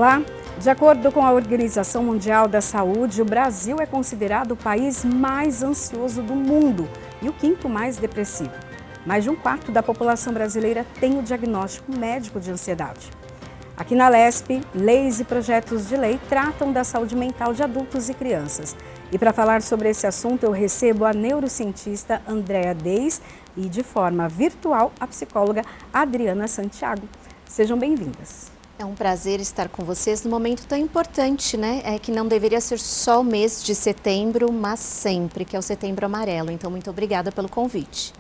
Olá! De acordo com a Organização Mundial da Saúde, o Brasil é considerado o país mais ansioso do mundo e o quinto mais depressivo. Mais de um quarto da população brasileira tem o diagnóstico médico de ansiedade. Aqui na LESP, leis e projetos de lei tratam da saúde mental de adultos e crianças. E para falar sobre esse assunto, eu recebo a neurocientista Andréa Deis e, de forma virtual, a psicóloga Adriana Santiago. Sejam bem-vindas. É um prazer estar com vocês num momento tão importante, né? É que não deveria ser só o mês de setembro, mas sempre, que é o Setembro Amarelo. Então, muito obrigada pelo convite.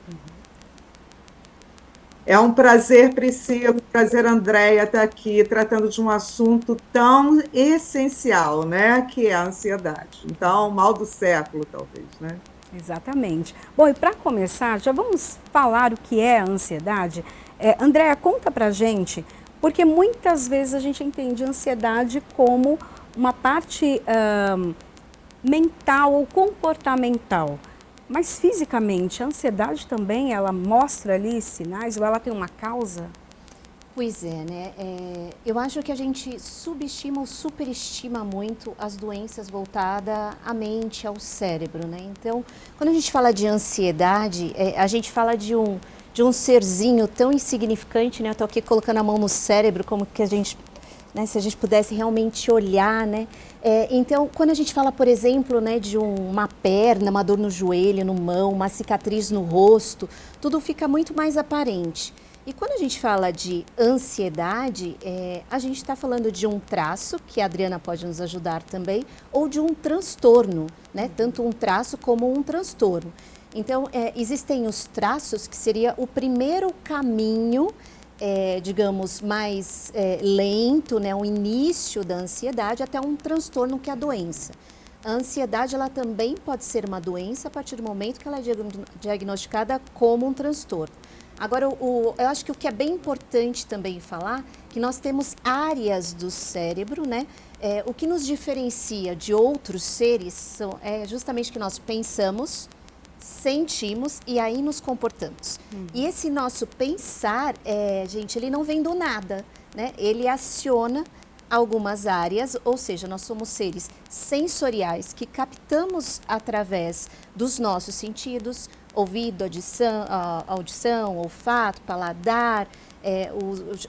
É um prazer, Priscila, um prazer, Andréia, estar aqui tratando de um assunto tão essencial, né? Que é a ansiedade. Então, o mal do século, talvez, né? Exatamente. Bom, e para começar, já vamos falar o que é a ansiedade. Andréia, conta pra gente, porque muitas vezes a gente entende a ansiedade como uma parte mental ou comportamental. Mas fisicamente, a ansiedade também, ela mostra ali sinais ou ela tem uma causa? Pois é, né? Eu acho que a gente subestima ou superestima muito as doenças voltadas à mente, ao cérebro, né? Então, quando a gente fala de ansiedade, a gente fala de um serzinho tão insignificante, né? Eu tô aqui colocando a mão no cérebro, como que a gente, né? Se a gente pudesse realmente olhar, né? Então, quando a gente fala, por exemplo, né, de uma perna, uma dor no joelho, no mão, uma cicatriz no rosto, tudo fica muito mais aparente. E quando a gente fala de ansiedade, a gente está falando de um traço, que a Adriana pode nos ajudar também, ou de um transtorno, né? Tanto um traço como um transtorno. Então, existem os traços, que seria o primeiro caminho, digamos, mais lento, né? O início da ansiedade até um transtorno, que é a doença. A ansiedade, ela também pode ser uma doença a partir do momento que ela é diagnosticada como um transtorno. Agora, eu acho que o que é bem importante também falar, que nós temos áreas do cérebro, né? O que nos diferencia de outros seres é justamente que nós pensamos, sentimos e aí nos comportamos. E esse nosso pensar, gente, ele não vem do nada, né? Ele aciona algumas áreas, ou seja, nós somos seres sensoriais que captamos através dos nossos sentidos, ouvido, audição, olfato, paladar,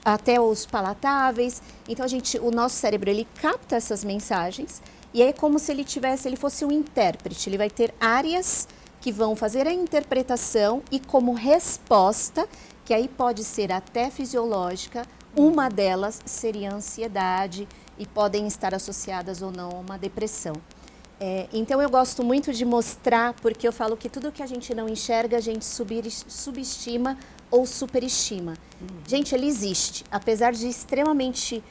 até os palatáveis. Então, o nosso cérebro, ele capta essas mensagens e é como se ele fosse um intérprete. Ele vai ter áreas que vão fazer a interpretação e como resposta, que aí pode ser até fisiológica, uma delas seria a ansiedade e podem estar associadas ou não a uma depressão. Então, eu gosto muito de mostrar, porque eu falo que tudo que a gente não enxerga, a gente subestima ou superestima. Gente, ele existe, apesar de extremamente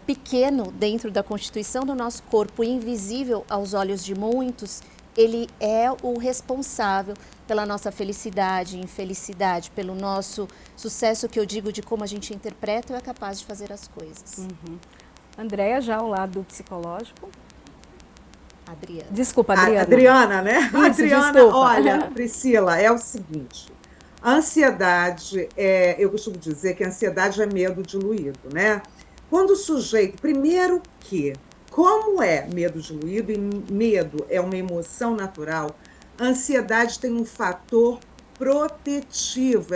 pequeno dentro da constituição do nosso corpo, invisível aos olhos de muitos, ele é o responsável pela nossa felicidade, infelicidade, pelo nosso sucesso, que eu digo de como a gente interpreta ou é capaz de fazer as coisas. Andréa, já ao lado psicológico. Adriana. Desculpa, Adriana. Adriana, né? Isso, Adriana, desculpa. olha, Priscila, é o seguinte. A ansiedade, eu costumo dizer que a ansiedade é medo diluído, né? Quando o sujeito, primeiro que, como é medo diluído, e medo é uma emoção natural, a ansiedade tem um fator protetivo,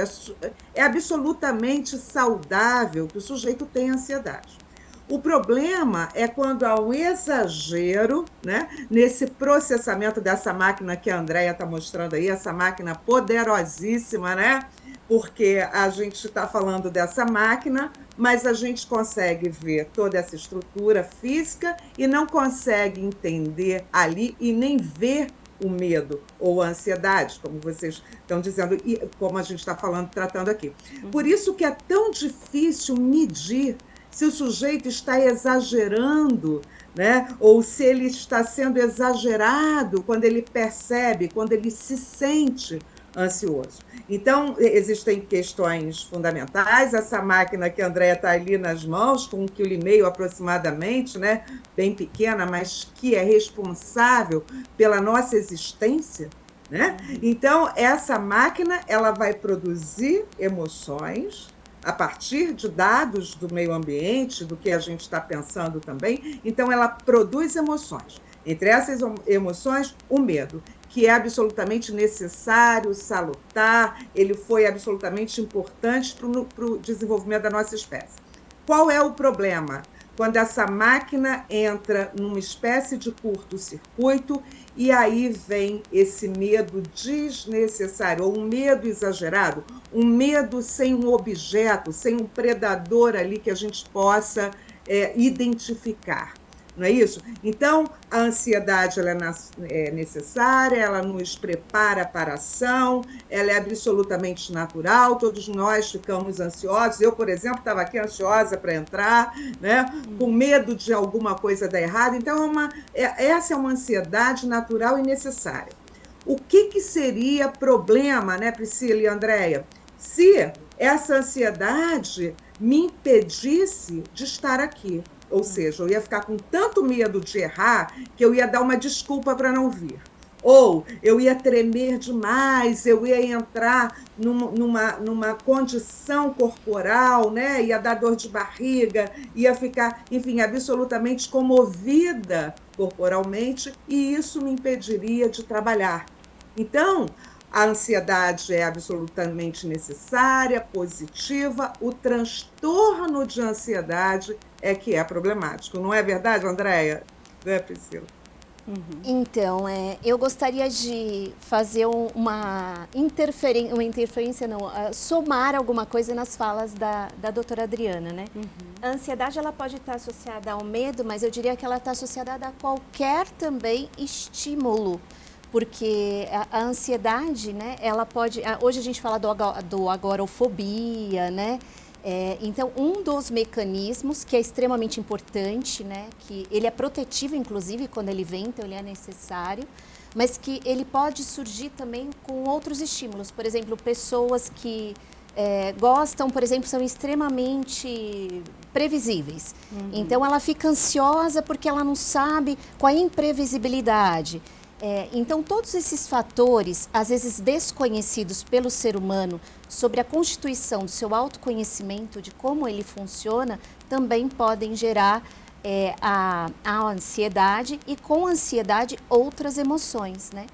é absolutamente saudável que o sujeito tenha ansiedade. O problema é quando há um exagero, né, nesse processamento dessa máquina que a Andréia está mostrando aí, essa máquina poderosíssima, né? Porque a gente está falando dessa máquina, mas a gente consegue ver toda essa estrutura física e não consegue entender ali e nem ver o medo ou a ansiedade, como vocês estão dizendo, e como a gente está falando, tratando aqui. Por isso que é tão difícil medir se o sujeito está exagerando, né? Ou se ele está sendo exagerado quando ele percebe, quando ele se sente ansioso. Então, existem questões fundamentais. Essa máquina que a Andréia está ali nas mãos, com 1,5 kg aproximadamente, né? Bem pequena, mas que é responsável pela nossa existência, né? Então, essa máquina ela vai produzir emoções, a partir de dados do meio ambiente, do que a gente está pensando também. Então, ela produz emoções. Entre essas emoções, o medo, que é absolutamente necessário, salutar, ele foi absolutamente importante para o desenvolvimento da nossa espécie. Qual é o problema? Quando essa máquina entra numa espécie de curto-circuito e aí vem esse medo desnecessário, ou um medo exagerado, um medo sem um objeto, sem um predador ali que a gente possa identificar. Não é isso? Então, a ansiedade ela é necessária, ela nos prepara para a ação, ela é absolutamente natural, todos nós ficamos ansiosos. Eu, por exemplo, estava aqui ansiosa para entrar, né? Com medo de alguma coisa dar errado. Então, essa é uma ansiedade natural e necessária. O que seria problema, né, Priscila e Andréia, se essa ansiedade me impedisse de estar aqui? Ou seja, eu ia ficar com tanto medo de errar que eu ia dar uma desculpa para não vir. Ou eu ia tremer demais, eu ia entrar numa condição corporal, né? Ia dar dor de barriga, ia ficar, enfim, absolutamente comovida corporalmente, e isso me impediria de trabalhar. Então, a ansiedade é absolutamente necessária, positiva. O transtorno de ansiedade é que é problemático. Não é verdade, Andréia? Né, Priscila? Então, eu gostaria de fazer uma interferência, não, somar alguma coisa nas falas da doutora Adriana, né? A ansiedade, ela pode estar associada ao medo, mas eu diria que ela está associada a qualquer também estímulo. Porque a ansiedade, né, ela pode... Hoje a gente fala do agorafobia, né? Então, um dos mecanismos que é extremamente importante, né, que ele é protetivo, inclusive, quando ele vem, então ele é necessário, mas que ele pode surgir também com outros estímulos. Por exemplo, pessoas que gostam, por exemplo, são extremamente previsíveis. Então, ela fica ansiosa porque ela não sabe qual é a imprevisibilidade. Então, todos esses fatores, às vezes desconhecidos pelo ser humano, sobre a constituição do seu autoconhecimento, de como ele funciona, também podem gerar a ansiedade e, com a ansiedade, outras emoções, né?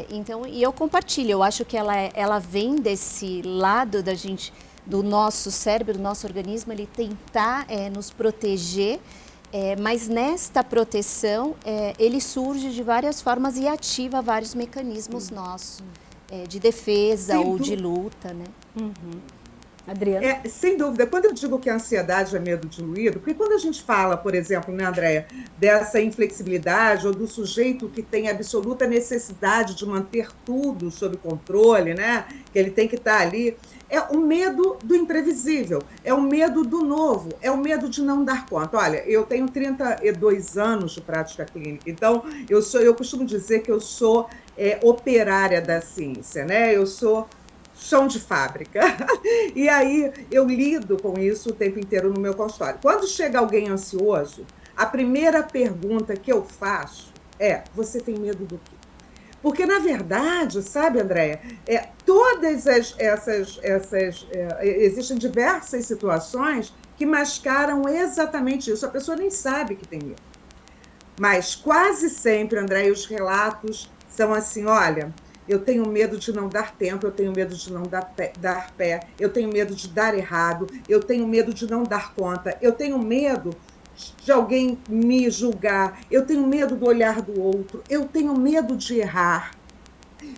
Então, e eu compartilho, eu acho que ela vem desse lado da gente, do nosso cérebro, do nosso organismo, ele tentar nos proteger. Mas nesta proteção, ele surge de várias formas e ativa vários mecanismos nossos, de defesa ou de luta, né? Adriana? Sem dúvida, quando eu digo que a ansiedade é medo diluído, porque quando a gente fala, por exemplo, né, Andréia, dessa inflexibilidade ou do sujeito que tem absoluta necessidade de manter tudo sob controle, né, que ele tem que estar ali, é o medo do imprevisível, é o medo do novo, é o medo de não dar conta. Olha, eu tenho 32 anos de prática clínica, então eu costumo dizer que eu sou operária da ciência, né? Eu sou chão de fábrica. E aí eu lido com isso o tempo inteiro no meu consultório. Quando chega alguém ansioso, a primeira pergunta que eu faço é: você tem medo do quê? Porque, na verdade, sabe, Andréia, todas existem diversas situações que mascaram exatamente isso. A pessoa nem sabe que tem medo. Mas quase sempre, Andréia, os relatos são assim: olha, eu tenho medo de não dar tempo, eu tenho medo de não dar pé, eu tenho medo de dar errado, eu tenho medo de não dar conta, eu tenho medo de alguém me julgar, eu tenho medo do olhar do outro, eu tenho medo de errar.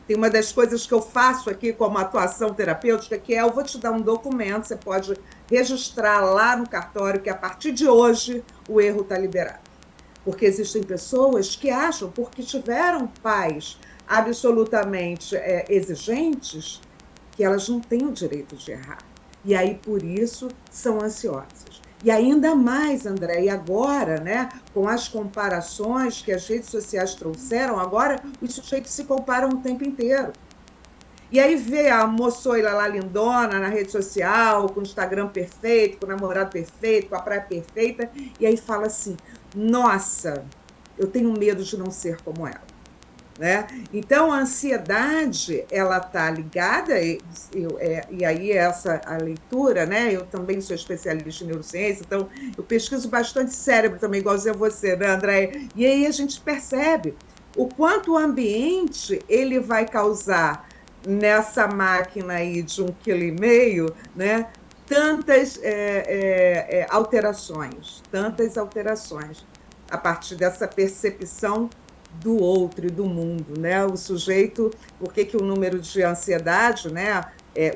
Tem uma das coisas que eu faço aqui como atuação terapêutica, que eu vou te dar um documento, você pode registrar lá no cartório que a partir de hoje o erro está liberado. Porque existem pessoas que acham, porque tiveram pais absolutamente exigentes, que elas não têm o direito de errar. E aí, por isso, são ansiosas. E ainda mais, André, e agora, né, com as comparações que as redes sociais trouxeram, agora os sujeitos se comparam o tempo inteiro. E aí vê a moçoila lá lindona na rede social, com o Instagram perfeito, com o namorado perfeito, com a praia perfeita, e aí fala assim: nossa, eu tenho medo de não ser como ela. né? Então, a ansiedade, ela está ligada, e aí essa a leitura, né? Eu também sou especialista em neurociência, então eu pesquiso bastante cérebro também, igualzinho a você, né, André? E aí a gente percebe o quanto o ambiente ele vai causar nessa máquina aí de 1,5 kg, né? Tantas alterações a partir dessa percepção do outro e do mundo, né? O sujeito, por que que o número de ansiedade, né?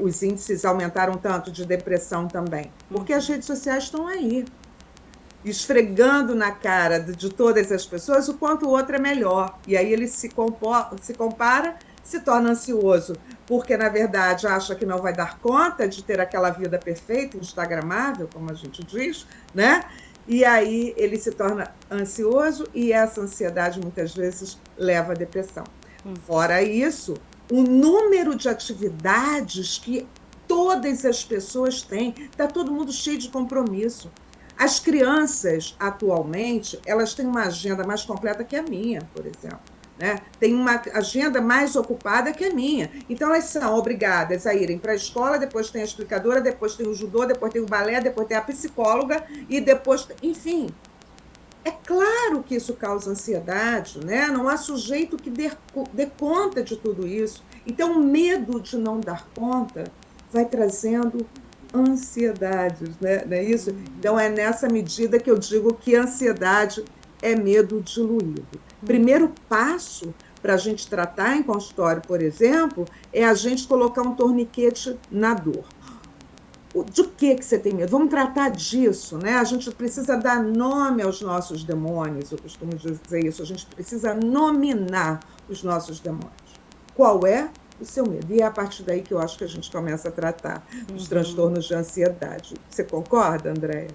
Os índices aumentaram tanto de depressão também? Porque as redes sociais estão aí, esfregando na cara de todas as pessoas o quanto o outro é melhor. E aí ele se compara, se torna ansioso, porque, na verdade, acha que não vai dar conta de ter aquela vida perfeita, instagramável, como a gente diz, né? E aí ele se torna ansioso e essa ansiedade, muitas vezes, leva à depressão. Fora isso, o número de atividades que todas as pessoas têm, está todo mundo cheio de compromisso. As crianças, atualmente, elas têm uma agenda mais completa que a minha, por exemplo. Né? Tem uma agenda mais ocupada que a minha. Então, elas são obrigadas a irem para a escola, depois tem a explicadora, depois tem o judô, depois tem o balé, depois tem a psicóloga, e depois... Enfim, é claro que isso causa ansiedade, né? Não há sujeito que dê conta de tudo isso. Então, o medo de não dar conta vai trazendo ansiedades, né? Não é isso? Então, é nessa medida que eu digo que ansiedade é medo diluído. Primeiro passo para a gente tratar em consultório, por exemplo, é a gente colocar um torniquete na dor. De que você tem medo? Vamos tratar disso, né? A gente precisa dar nome aos nossos demônios, eu costumo dizer isso, a gente precisa nominar os nossos demônios. Qual é o seu medo? E é a partir daí que eu acho que a gente começa a tratar os transtornos de ansiedade. Você concorda, Andréia?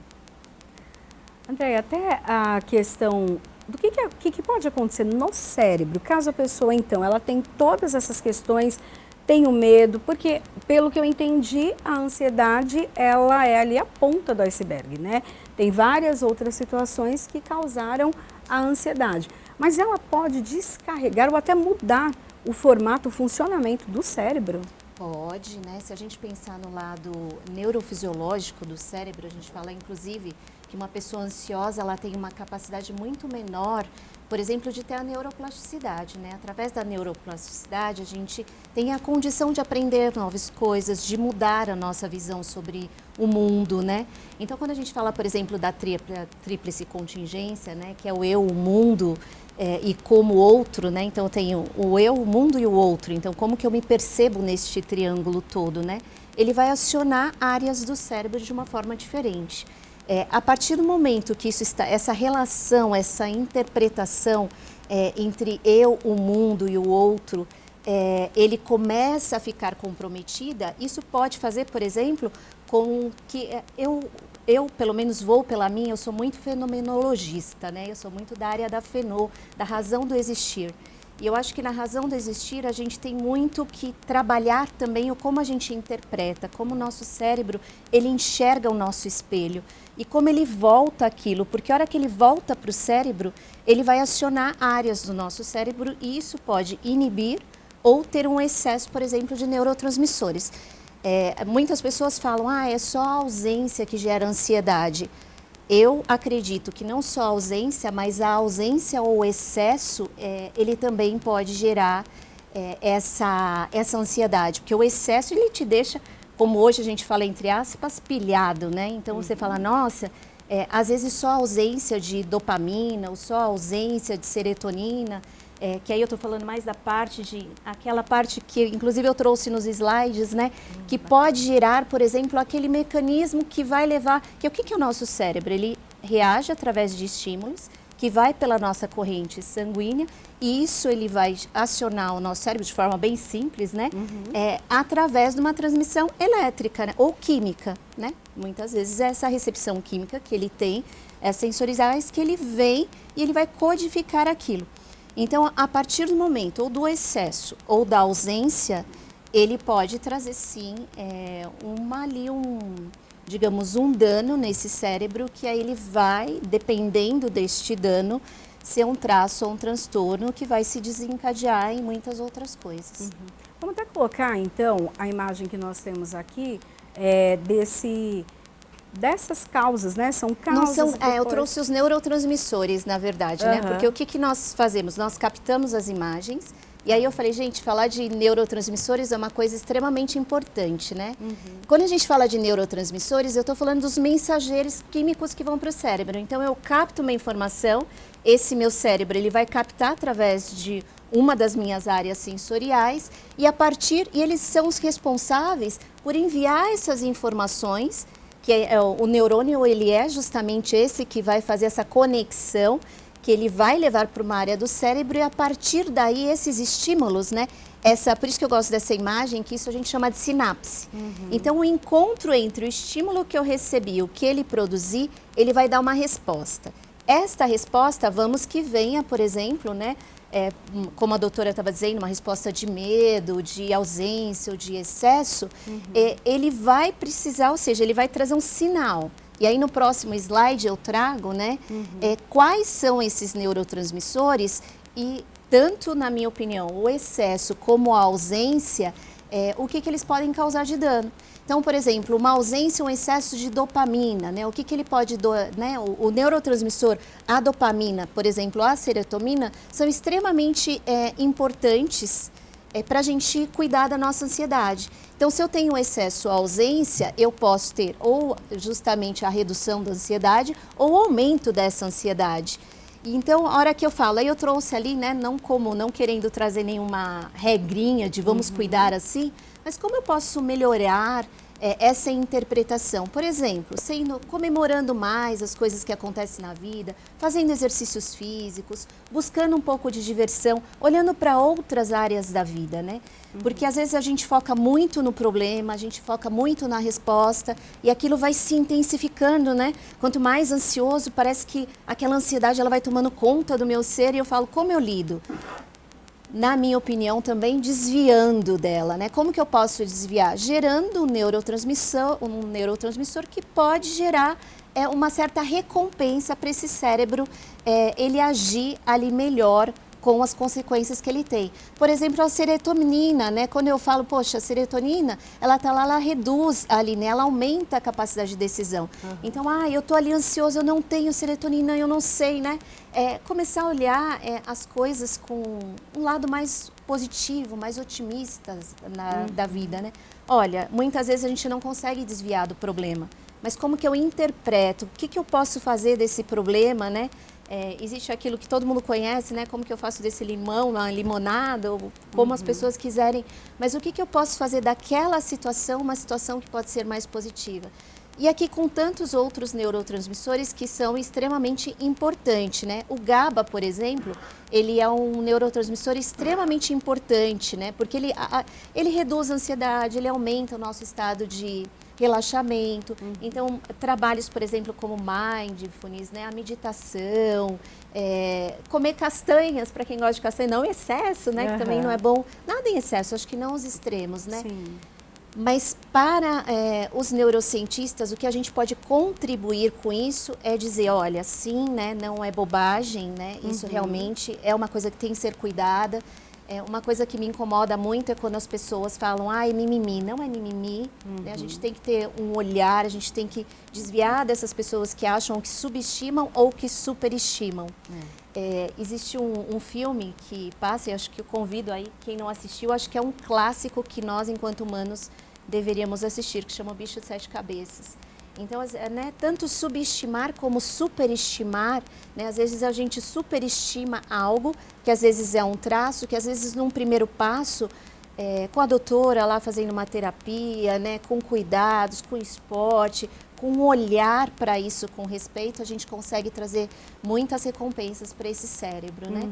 Andréia, até a questão do que pode acontecer no cérebro, caso a pessoa, então, ela tem todas essas questões, tem o medo, porque, pelo que eu entendi, a ansiedade, ela é ali a ponta do iceberg, né? Tem várias outras situações que causaram a ansiedade, mas ela pode descarregar ou até mudar o formato, o funcionamento do cérebro? Pode, né? Se a gente pensar no lado neurofisiológico do cérebro, a gente fala, inclusive, que uma pessoa ansiosa, ela tem uma capacidade muito menor, por exemplo, de ter a neuroplasticidade, né? Através da neuroplasticidade, a gente tem a condição de aprender novas coisas, de mudar a nossa visão sobre o mundo, né? Então, quando a gente fala, por exemplo, da tríplice contingência, né? Que é o eu, o mundo e como outro, né? Então, eu tenho o eu, o mundo e o outro. Então, como que eu me percebo neste triângulo todo, né? Ele vai acionar áreas do cérebro de uma forma diferente. A partir do momento que isso está, essa relação, essa interpretação entre eu, o mundo e o outro, ele começa a ficar comprometida, isso pode fazer, por exemplo, com que eu pelo menos vou pela minha, eu sou muito fenomenologista, né? Eu sou muito da área da da razão do existir. E eu acho que na razão do existir a gente tem muito que trabalhar também o como a gente interpreta, como o nosso cérebro, ele enxerga o nosso espelho e como ele volta aquilo, porque a hora que ele volta para o cérebro, ele vai acionar áreas do nosso cérebro e isso pode inibir ou ter um excesso, por exemplo, de neurotransmissores. Muitas pessoas falam, é só a ausência que gera ansiedade. Eu acredito que não só a ausência, mas a ausência ou o excesso, ele também pode gerar essa ansiedade, porque o excesso ele te deixa, como hoje a gente fala entre aspas, pilhado, né? Então você fala, nossa, às vezes só a ausência de dopamina ou só a ausência de serotonina, que aí eu estou falando mais da parte aquela parte que inclusive eu trouxe nos slides, né? Que pode gerar, por exemplo, aquele mecanismo que vai levar, que o que é o nosso cérebro? Ele reage através de estímulos, que vai pela nossa corrente sanguínea e isso ele vai acionar o nosso cérebro de forma bem simples, né? Através de uma transmissão elétrica, né? Ou química, né? Muitas vezes é essa recepção química que ele tem, sensoriais, que ele vem e ele vai codificar aquilo. Então, a partir do momento ou do excesso ou da ausência, ele pode trazer sim digamos, um dano nesse cérebro que aí ele vai, dependendo deste dano, ser um traço ou um transtorno que vai se desencadear em muitas outras coisas. Vamos até colocar, então, a imagem que nós temos aqui dessas causas, né? São causas... Não são, eu trouxe os neurotransmissores, na verdade, né? Porque o que nós fazemos? Nós captamos as imagens e aí eu falei, gente, falar de neurotransmissores é uma coisa extremamente importante, né? Quando a gente fala de neurotransmissores, eu estou falando dos mensageiros químicos que vão para o cérebro. Então, eu capto uma informação, esse meu cérebro ele vai captar através de uma das minhas áreas sensoriais e eles são os responsáveis por enviar essas informações, que o neurônio ele é justamente esse que vai fazer essa conexão, que ele vai levar para uma área do cérebro e a partir daí esses estímulos, né? Por isso que eu gosto dessa imagem, que isso a gente chama de sinapse. Então o encontro entre o estímulo que eu recebi e o que ele produzir, ele vai dar uma resposta. Esta resposta, vamos que venha, por exemplo, né? Como a doutora estava dizendo, uma resposta de medo, de ausência ou de excesso, ele vai precisar, ou seja, ele vai trazer um sinal. E aí no próximo slide eu trago, né, quais são esses neurotransmissores e tanto, na minha opinião, o excesso como a ausência, o que eles podem causar de dano. Então, por exemplo, uma ausência, um excesso de dopamina, né? O que ele pode, né? O neurotransmissor, a dopamina, por exemplo, a serotonina, são extremamente importantes para a gente cuidar da nossa ansiedade. Então, se eu tenho excesso ou ausência, eu posso ter ou justamente a redução da ansiedade ou o aumento dessa ansiedade. Então, a hora que eu falo, aí eu trouxe ali, né, não querendo trazer nenhuma regrinha de vamos cuidar assim, mas como eu posso melhorar essa interpretação? Por exemplo, comemorando mais as coisas que acontecem na vida, fazendo exercícios físicos, buscando um pouco de diversão, olhando para outras áreas da vida, né? Porque às vezes a gente foca muito no problema, a gente foca muito na resposta e aquilo vai se intensificando, né? Quanto mais ansioso, parece que aquela ansiedade ela vai tomando conta do meu ser e eu falo, como eu lido? Na minha opinião, também desviando dela, né? Como que eu posso desviar? Gerando um neurotransmissor que pode gerar uma certa recompensa para esse cérebro ele agir ali melhor com as consequências que ele tem. Por exemplo, a serotonina, né? Quando eu falo, poxa, a serotonina, ela tá lá, ela reduz ali, né? Ela aumenta a capacidade de decisão. Então, eu tô ali ansioso, eu não tenho serotonina, eu não sei, né? Começar a olhar as coisas com um lado mais positivo, mais otimista da vida, né? Olha, muitas vezes a gente não consegue desviar do problema, mas como que eu interpreto? O que eu posso fazer desse problema, né? Existe aquilo que todo mundo conhece, né? Como que eu faço desse limão, uma limonada, ou como as pessoas quiserem. Mas o que eu posso fazer daquela situação, uma situação que pode ser mais positiva? E aqui com tantos outros neurotransmissores que são extremamente importantes, né? O GABA, por exemplo, ele é um neurotransmissor extremamente importante, né? Porque ele reduz a ansiedade, ele aumenta o nosso estado de relaxamento. Então, trabalhos, por exemplo, como mindfulness, né? A meditação, comer castanhas, para quem gosta de castanha, não em excesso, né? Que também não é bom. Nada em excesso, acho que não os extremos, né? Sim. Mas para os neurocientistas, o que a gente pode contribuir com isso é dizer, olha, sim, né? Não é bobagem, né? Isso realmente é uma coisa que tem que ser cuidada. Uma coisa que me incomoda muito é quando as pessoas falam, ai, mimimi. Não é mimimi, né? A gente tem que ter um olhar, a gente tem que desviar dessas pessoas que acham que subestimam ou que superestimam. Existe um filme que passa, e acho que eu convido aí, quem não assistiu, acho que é um clássico que nós, enquanto humanos, deveríamos assistir, que chama O Bicho de Sete Cabeças. Então, né, tanto subestimar como superestimar, né, às vezes a gente superestima algo, que às vezes é um traço, que às vezes num primeiro passo, com a doutora lá fazendo uma terapia, né, com cuidados, com esporte, com um olhar para isso com respeito, a gente consegue trazer muitas recompensas para esse cérebro, né?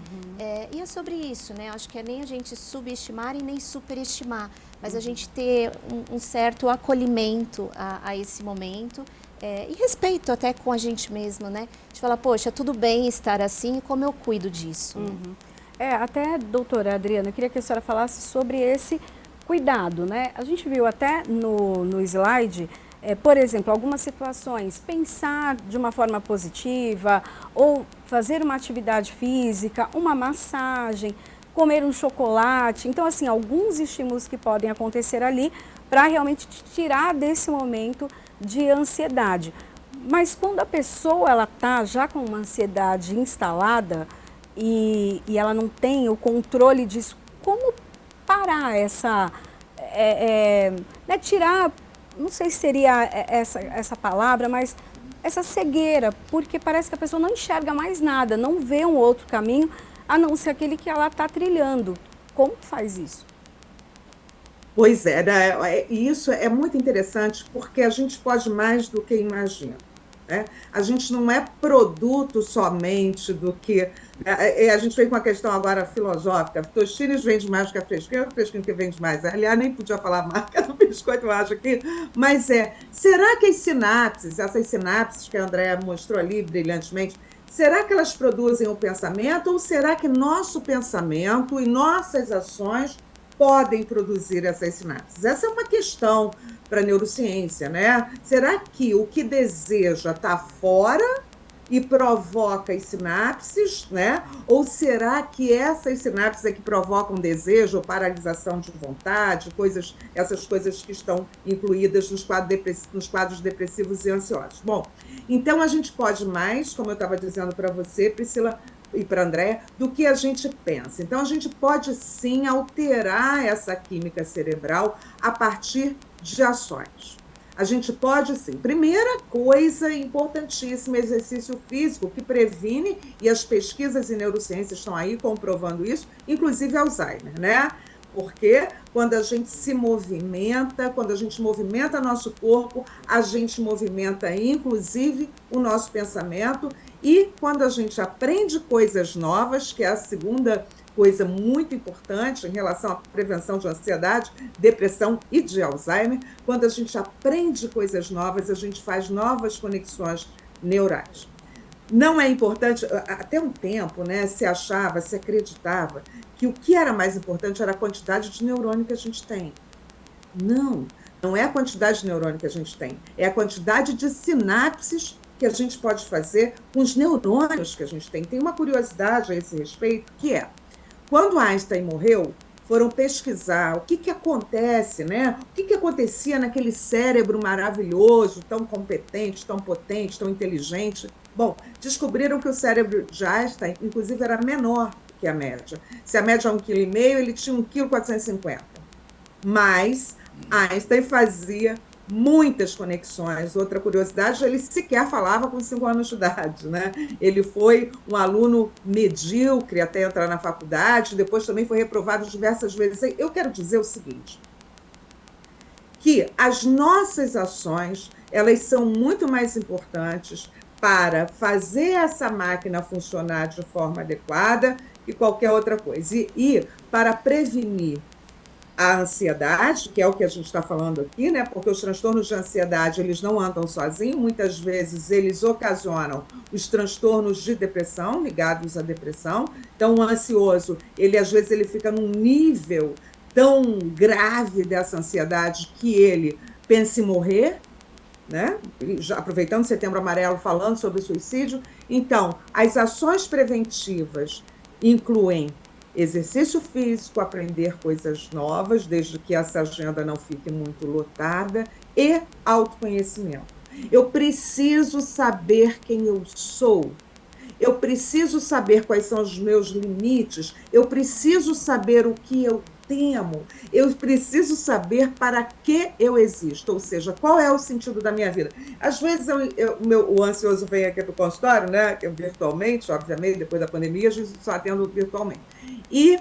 E é sobre isso, né? Acho que é nem a gente subestimar e nem superestimar, mas a gente ter um certo acolhimento a esse momento e respeito até com a gente mesmo, né? De falar, poxa, tudo bem estar assim, como eu cuido disso? Até, doutora Adriana, eu queria que a senhora falasse sobre esse cuidado, né? A gente viu até no slide por exemplo, algumas situações, pensar de uma forma positiva, ou fazer uma atividade física, uma massagem, comer um chocolate. Então, assim, alguns estímulos que podem acontecer ali para realmente te tirar desse momento de ansiedade. Mas quando a pessoa ela está já com uma ansiedade instalada e ela não tem o controle disso, como parar essa, né, tirar, não sei se seria essa palavra, mas essa cegueira, porque parece que a pessoa não enxerga mais nada, não vê um outro caminho, a não ser aquele que ela está trilhando. Como faz isso? Pois é, né? E isso é muito interessante porque a gente pode mais do que imagina. Né? A gente não é produto somente do que. A gente vem com uma questão agora filosófica: Tostines vende mais que a fresquinha, o fresquinho que vende mais. Aliás, nem podia falar a marca do biscoito, eu acho aqui, mas será que as sinapses, essas sinapses que a Andrea mostrou ali brilhantemente, será que elas produzem o pensamento ou será que nosso pensamento e nossas ações podem produzir essas sinapses? Essa é uma questão para a neurociência, né? Será que o que deseja está fora e provoca as sinapses, né? Ou será que essas sinapses é que provocam desejo ou paralisação de vontade, essas coisas que estão incluídas nos quadros depressivos e ansiosos? Bom, então a gente pode mais, como eu estava dizendo para você, Priscila, e para André, do que a gente pensa. Então, a gente pode sim alterar essa química cerebral a partir de ações. A gente pode sim. Primeira coisa importantíssima, exercício físico, que previne, e as pesquisas em neurociência estão aí comprovando isso, inclusive Alzheimer, né? Porque quando a gente se movimenta, quando a gente movimenta nosso corpo, a gente movimenta inclusive o nosso pensamento, e quando a gente aprende coisas novas, que é a segunda coisa muito importante em relação à prevenção de ansiedade, depressão e de Alzheimer, quando a gente aprende coisas novas, a gente faz novas conexões neurais. Não é importante, até um tempo, né, se achava, se acreditava que o que era mais importante era a quantidade de neurônio que a gente tem. Não é a quantidade de neurônio que a gente tem, é a quantidade de sinapses que a gente pode fazer com os neurônios que a gente tem. Tem uma curiosidade a esse respeito, que é, quando Einstein morreu, foram pesquisar o que acontece, né? O que acontecia naquele cérebro maravilhoso, tão competente, tão potente, tão inteligente. Bom, descobriram que o cérebro de Einstein, inclusive, era menor que a média. Se a média é 1,5 kg, ele tinha 1,450 kg. Mas Einstein fazia muitas conexões. Outra curiosidade, ele sequer falava com 5 anos de idade, né? Ele foi um aluno medíocre até entrar na faculdade, depois também foi reprovado diversas vezes. Eu quero dizer o seguinte, que as nossas ações, elas são muito mais importantes para fazer essa máquina funcionar de forma adequada que qualquer outra coisa. E para prevenir a ansiedade, que é o que a gente está falando aqui, né? Porque os transtornos de ansiedade, eles não andam sozinhos, muitas vezes eles ocasionam os transtornos de depressão, ligados à depressão. Então, o ansioso, às vezes ele fica num nível tão grave dessa ansiedade que ele pensa em morrer, né? Já aproveitando Setembro Amarelo, falando sobre suicídio. Então, as ações preventivas incluem exercício físico, aprender coisas novas, desde que essa agenda não fique muito lotada, e autoconhecimento. Eu preciso saber quem eu sou. Eu preciso saber quais são os meus limites. Eu preciso saber o que eu temo. Eu preciso saber para que eu existo, ou seja, qual é o sentido da minha vida. Às vezes o ansioso vem aqui para o consultório, né, virtualmente, obviamente, depois da pandemia, a gente só atende virtualmente. E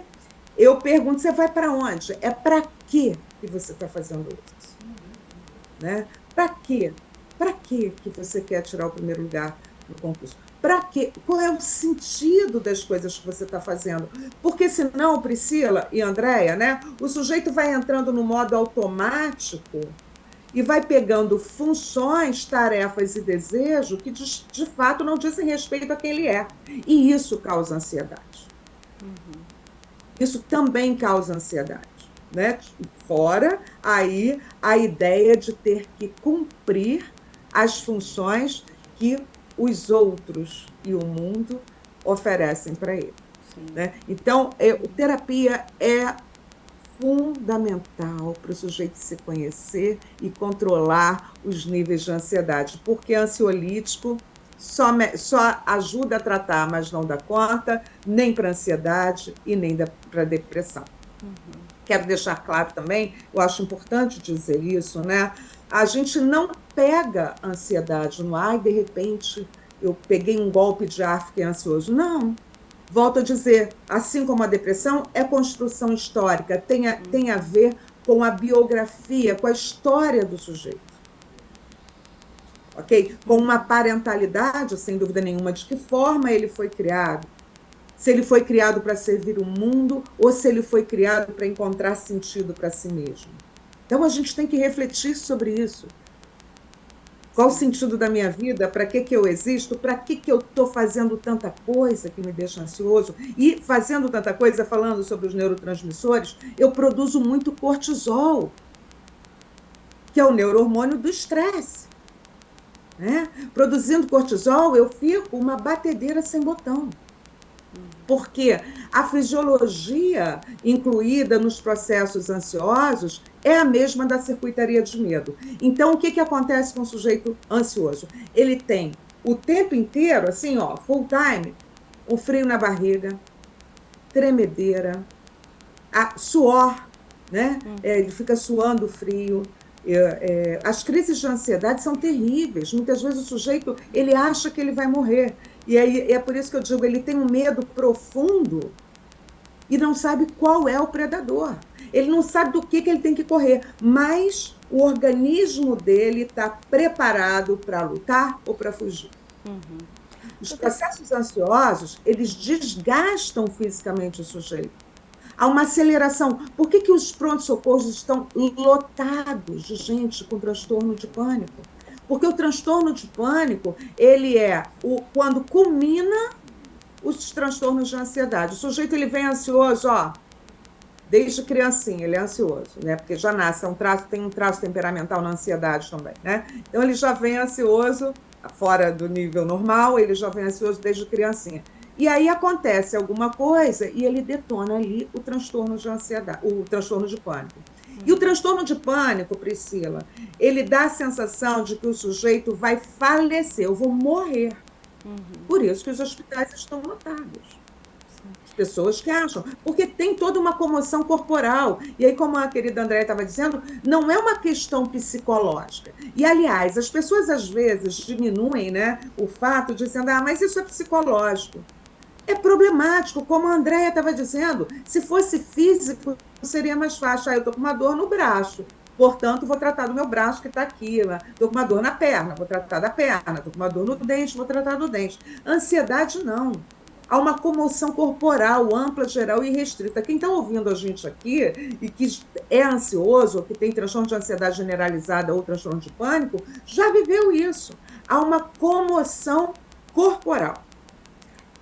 eu pergunto, você vai para onde? É para que você está fazendo isso? Né? Para quê? Para que você quer tirar o primeiro lugar no concurso? Para quê? Qual é o sentido das coisas que você está fazendo? Porque senão, Priscila e Andréia, né, o sujeito vai entrando no modo automático e vai pegando funções, tarefas e desejo que de fato não dizem respeito a quem ele é. E isso causa ansiedade. Isso também causa ansiedade. né? Fora aí a ideia de ter que cumprir as funções que os outros e o mundo oferecem para ele. Né? Então, terapia é fundamental para o sujeito se conhecer e controlar os níveis de ansiedade, porque ansiolítico só ajuda a tratar, mas não dá conta, nem para ansiedade e nem para depressão. Quero deixar claro também, eu acho importante dizer isso, né? A gente não pega ansiedade no ar e, de repente, eu peguei um golpe de ar, fiquei ansioso. Não. Volto a dizer, assim como a depressão, é construção histórica, tem a ver com a biografia, com a história do sujeito. Ok? Com uma parentalidade, sem dúvida nenhuma, de que forma ele foi criado. Se ele foi criado para servir o mundo ou se ele foi criado para encontrar sentido para si mesmo. Então, a gente tem que refletir sobre isso. Qual o sentido da minha vida? Para que eu existo? Para que eu estou fazendo tanta coisa que me deixa ansioso? E fazendo tanta coisa, falando sobre os neurotransmissores, eu produzo muito cortisol, que é o neurohormônio do estresse. Né? Produzindo cortisol, eu fico uma batedeira sem botão. Porque a fisiologia incluída nos processos ansiosos é a mesma da circuitaria de medo. Então, o que acontece com o sujeito ansioso? Ele tem o tempo inteiro, assim, ó, full time, um frio na barriga, tremedeira, suor, né? Ele fica suando frio. As crises de ansiedade são terríveis. Muitas vezes o sujeito ele acha que ele vai morrer. E aí, é por isso que eu digo, ele tem um medo profundo e não sabe qual é o predador. Ele não sabe do que ele tem que correr, mas o organismo dele está preparado para lutar ou para fugir. Os processos ansiosos, eles desgastam fisicamente o sujeito. Há uma aceleração. Por que os prontos-socorros estão lotados de gente com transtorno de pânico? Porque o transtorno de pânico, ele é quando culmina os transtornos de ansiedade. O sujeito ele vem ansioso, ó, desde criancinha, ele é ansioso, né? Porque já nasce, tem um traço temperamental na ansiedade também, né? Então ele já vem ansioso, fora do nível normal, ele já vem ansioso desde criancinha. E aí acontece alguma coisa e ele detona ali o transtorno de ansiedade, o transtorno de pânico. E o transtorno de pânico, Priscila, ele dá a sensação de que o sujeito vai falecer, eu vou morrer. Por isso que os hospitais estão lotados. As pessoas que acham, porque tem toda uma comoção corporal. E aí, como a querida Andréia estava dizendo, não é uma questão psicológica. E, aliás, as pessoas às vezes diminuem, né, o fato dizendo, mas isso é psicológico. É problemático, como a Andréia estava dizendo, se fosse físico, seria mais fácil. Eu estou com uma dor no braço, portanto, vou tratar do meu braço que está aqui. Estou com uma dor na perna, vou tratar da perna. Estou com uma dor no dente, vou tratar do dente. Ansiedade, não. Há uma comoção corporal ampla, geral e restrita. Quem está ouvindo a gente aqui e que é ansioso, ou que tem transtorno de ansiedade generalizada ou transtorno de pânico, já viveu isso. Há uma comoção corporal.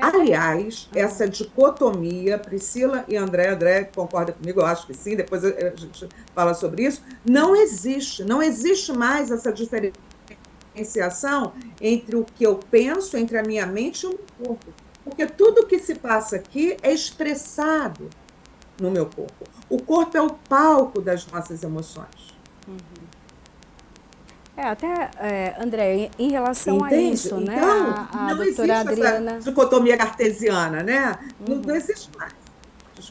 Aliás, essa dicotomia, Priscila e André concorda comigo, eu acho que sim, depois a gente fala sobre isso, não existe mais essa diferenciação entre o que eu penso, entre a minha mente e o meu corpo, porque tudo que se passa aqui é expressado no meu corpo. O corpo é o palco das nossas emoções. André, em relação a isso, então, né? A não doutora existe Adriana... essa dicotomia cartesiana, né? Não existe mais.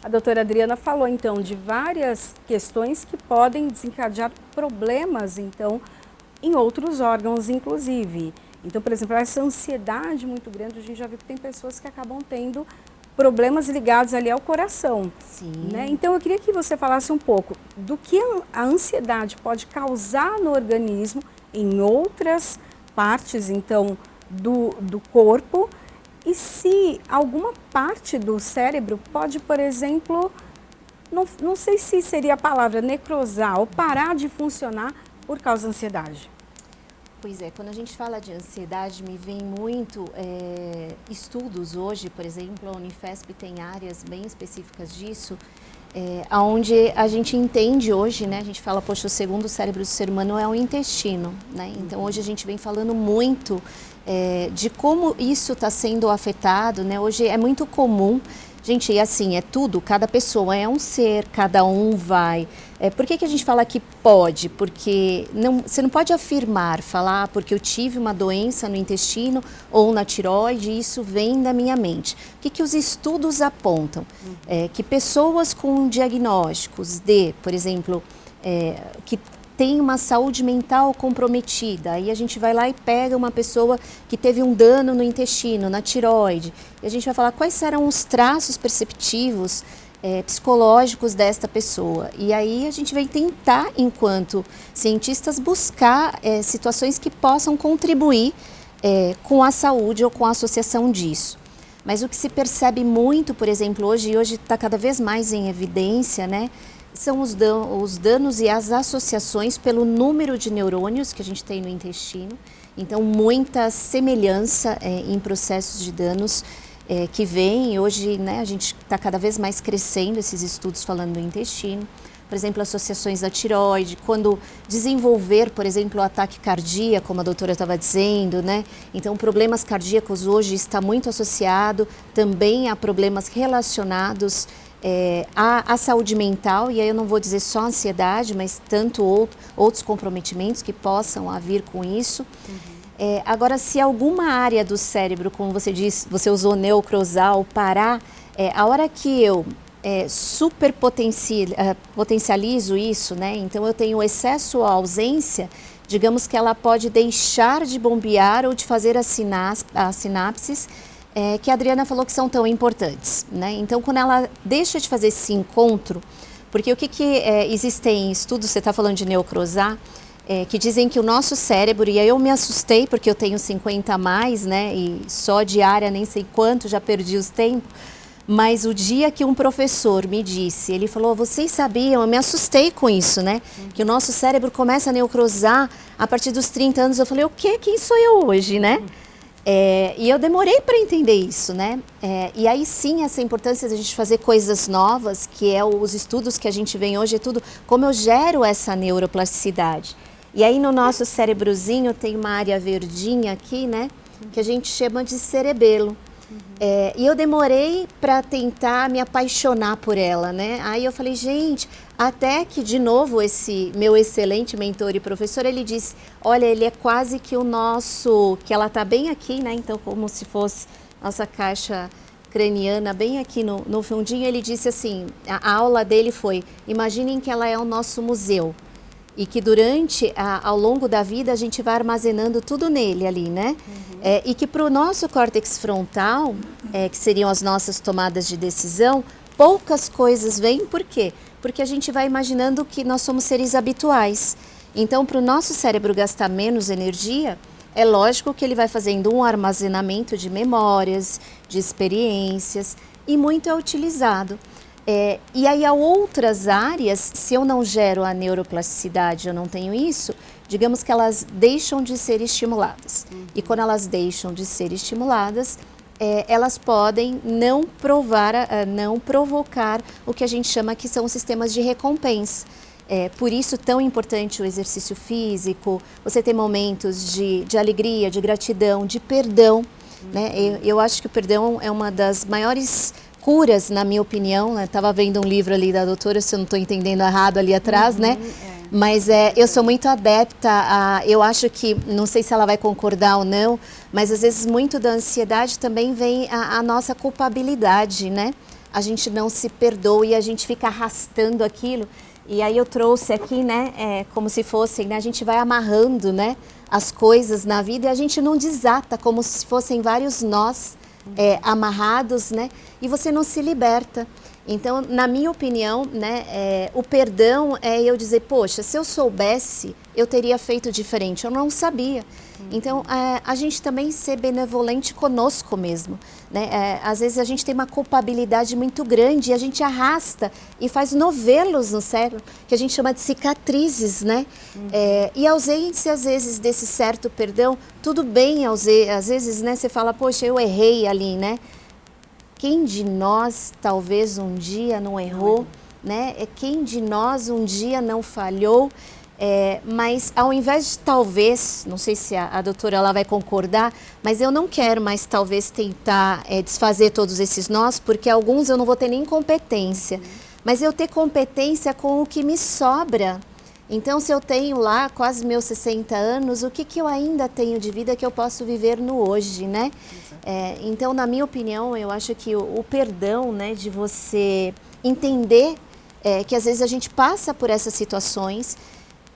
A doutora Adriana falou, então, de várias questões que podem desencadear problemas, então, em outros órgãos, inclusive. Então, por exemplo, essa ansiedade muito grande, a gente já viu que tem pessoas que acabam tendo problemas ligados ali ao coração. Sim. Né? Então, eu queria que você falasse um pouco do que a ansiedade pode causar no organismo, em outras partes, então, do corpo, e se alguma parte do cérebro pode, por exemplo, não sei se seria a palavra necrosar ou parar de funcionar por causa da ansiedade. Pois é, quando a gente fala de ansiedade, me vem muito estudos hoje, por exemplo, a Unifesp tem áreas bem específicas disso, onde a gente entende hoje, né? A gente fala, poxa, o segundo cérebro do ser humano é o intestino, né? Então hoje a gente vem falando muito de como isso está sendo afetado, né? Hoje é muito comum, gente, e assim, é tudo, cada pessoa é um ser, cada um vai. Por que a gente fala que pode? Porque você não pode afirmar, falar, porque eu tive uma doença no intestino ou na tireoide, e isso vem da minha mente. O que os estudos apontam? Que pessoas com diagnósticos de, por exemplo, que tem uma saúde mental comprometida, aí a gente vai lá e pega uma pessoa que teve um dano no intestino, na tireoide, e a gente vai falar quais serão os traços perceptivos psicológicos desta pessoa. E aí a gente vai tentar, enquanto cientistas, buscar situações que possam contribuir com a saúde ou com a associação disso. Mas o que se percebe muito, por exemplo, hoje está cada vez mais em evidência, né? São os danos e as associações pelo número de neurônios que a gente tem no intestino. Então, muita semelhança em processos de danos que vêm. Hoje, né, a gente está cada vez mais crescendo esses estudos falando do intestino. Por exemplo, associações da tireoide, quando desenvolver, por exemplo, o ataque cardíaco, como a doutora estava dizendo, né? Então, problemas cardíacos hoje está muito associado também a problemas relacionados a saúde mental, e aí eu não vou dizer só ansiedade, mas tanto outros comprometimentos que possam vir com isso. Agora, se alguma área do cérebro, como você disse, você usou neocrosal, parar, a hora que eu potencializo isso, né? Então eu tenho excesso ou ausência, digamos que ela pode deixar de bombear ou de fazer as sinapses, que a Adriana falou que são tão importantes, né? Então, quando ela deixa de fazer esse encontro, porque o que existem estudos, você está falando de neocrosar, que dizem que o nosso cérebro, e aí eu me assustei porque eu tenho 50 a mais, né? E só diária nem sei quanto, já perdi os tempos, mas o dia que um professor me disse, ele falou, vocês sabiam, eu me assustei com isso, né? Que o nosso cérebro começa a neocrosar a partir dos 30 anos, eu falei, o quê? Quem sou eu hoje, né? E eu demorei para entender isso, né? E aí sim, essa importância de a gente fazer coisas novas, que os estudos que a gente vê hoje, é tudo como eu gero essa neuroplasticidade. E aí no nosso cérebrozinho tem uma área verdinha aqui, né? Que a gente chama de cerebelo. E eu demorei para tentar me apaixonar por ela, né? Aí eu falei, gente, até que de novo esse meu excelente mentor e professor, ele disse, olha, ele é quase que o nosso, que ela tá bem aqui, né? Então como se fosse nossa caixa craniana bem aqui no fundinho, ele disse assim, a aula dele foi, imaginem que ela é o nosso museu. E que ao longo da vida a gente vai armazenando tudo nele ali, né? E que para o nosso córtex frontal, que seriam as nossas tomadas de decisão, poucas coisas vêm, por quê? Porque a gente vai imaginando que nós somos seres habituais. Então, para o nosso cérebro gastar menos energia, é lógico que ele vai fazendo um armazenamento de memórias, de experiências, e muito é utilizado. E aí há outras áreas, se eu não gero a neuroplasticidade, eu não tenho isso, digamos que elas deixam de ser estimuladas. E quando elas deixam de ser estimuladas, elas podem não provocar o que a gente chama que são sistemas de recompensa. Por isso tão importante o exercício físico, você ter momentos de alegria, de gratidão, de perdão. Né? Eu acho que o perdão é uma das maiores curas, na minha opinião, né? Estava vendo um livro ali da doutora, se eu não estou entendendo errado ali atrás, né? Mas eu sou muito adepta eu acho que, não sei se ela vai concordar ou não, mas às vezes muito da ansiedade também vem a nossa culpabilidade, né? A gente não se perdoa e a gente fica arrastando aquilo. E aí eu trouxe aqui, né, como se fossem, né, a gente vai amarrando, né, as coisas na vida e a gente não desata, como se fossem vários nós, amarrados, né? E você não se liberta. Então, na minha opinião, né, o perdão é eu dizer, poxa, se eu soubesse, eu teria feito diferente. Eu não sabia. Então, a gente também ser benevolente conosco mesmo, né? Às vezes a gente tem uma culpabilidade muito grande e a gente arrasta e faz novelos no cérebro, que a gente chama de cicatrizes, né? E a ausência, às vezes, desse certo perdão, tudo bem, às vezes, né, você fala, poxa, eu errei ali, né? Quem de nós, talvez um dia, não errou, né? Quem de nós um dia não falhou? Mas ao invés de talvez, não sei se a doutora ela vai concordar, mas eu não quero mais talvez tentar desfazer todos esses nós, porque alguns eu não vou ter nem competência, mas eu ter competência com o que me sobra. Então, se eu tenho lá quase meus 60 anos, o que, que eu ainda tenho de vida que eu posso viver no hoje, né? Então, na minha opinião, eu acho que o perdão, né, de você entender que às vezes a gente passa por essas situações,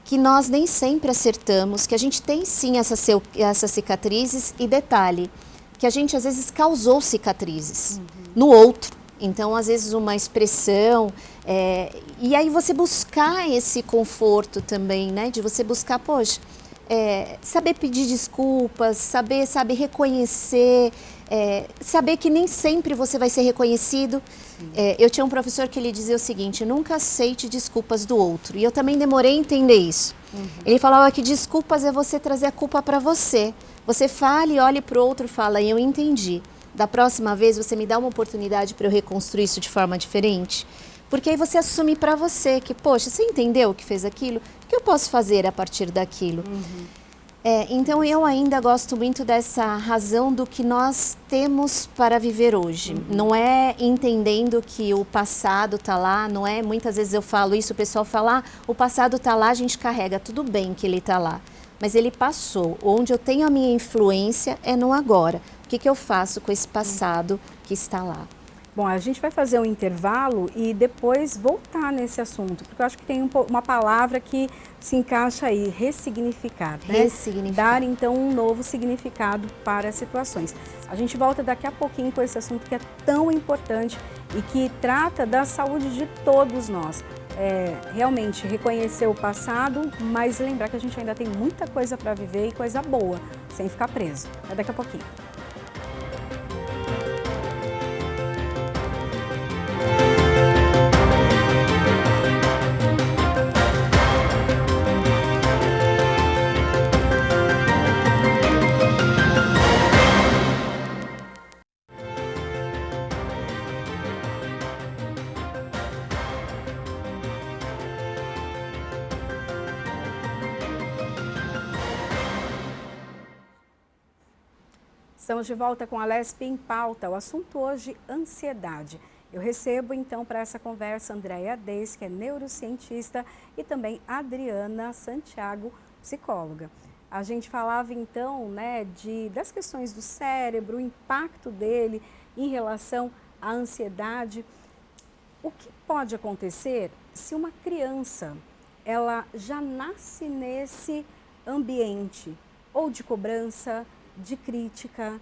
que nós nem sempre acertamos, que a gente tem sim essas cicatrizes e detalhe, que a gente às vezes causou cicatrizes no outro. Então, às vezes uma expressão, e aí você buscar esse conforto também, né? De você buscar, poxa, saber pedir desculpas, saber reconhecer, saber que nem sempre você vai ser reconhecido. Eu tinha um professor que ele dizia o seguinte: nunca aceite desculpas do outro. E eu também demorei a entender isso. Ele falava que desculpas é você trazer a culpa para você. Você fale, olhe para o outro e fala, eu entendi. Da próxima vez você me dá uma oportunidade para eu reconstruir isso de forma diferente? Porque aí você assume para você que, poxa, você entendeu que fez aquilo? O que eu posso fazer a partir daquilo? Então eu ainda gosto muito dessa razão do que nós temos para viver hoje. Não é entendendo que o passado está lá, não é, muitas vezes eu falo isso, o pessoal fala, o passado está lá, a gente carrega, tudo bem que ele está lá. Mas ele passou, onde eu tenho a minha influência é no agora. O que eu faço com esse passado que está lá? Bom, a gente vai fazer um intervalo e depois voltar nesse assunto, porque eu acho que tem uma palavra que se encaixa aí, ressignificar, né? Ressignificar. Dar, então, um novo significado para as situações. A gente volta daqui a pouquinho com esse assunto que é tão importante e que trata da saúde de todos nós. Realmente reconhecer o passado, mas lembrar que a gente ainda tem muita coisa para viver e coisa boa, sem ficar preso. Até daqui a pouquinho. Estamos de volta com a LESP em Pauta. O assunto hoje, ansiedade. Eu recebo então para essa conversa Andréia Deis, que é neurocientista, e também Adriana Santiago, psicóloga. A gente falava então, né, das questões do cérebro, o impacto dele em relação à ansiedade. O que pode acontecer se uma criança ela já nasce nesse ambiente ou de cobrança, de crítica,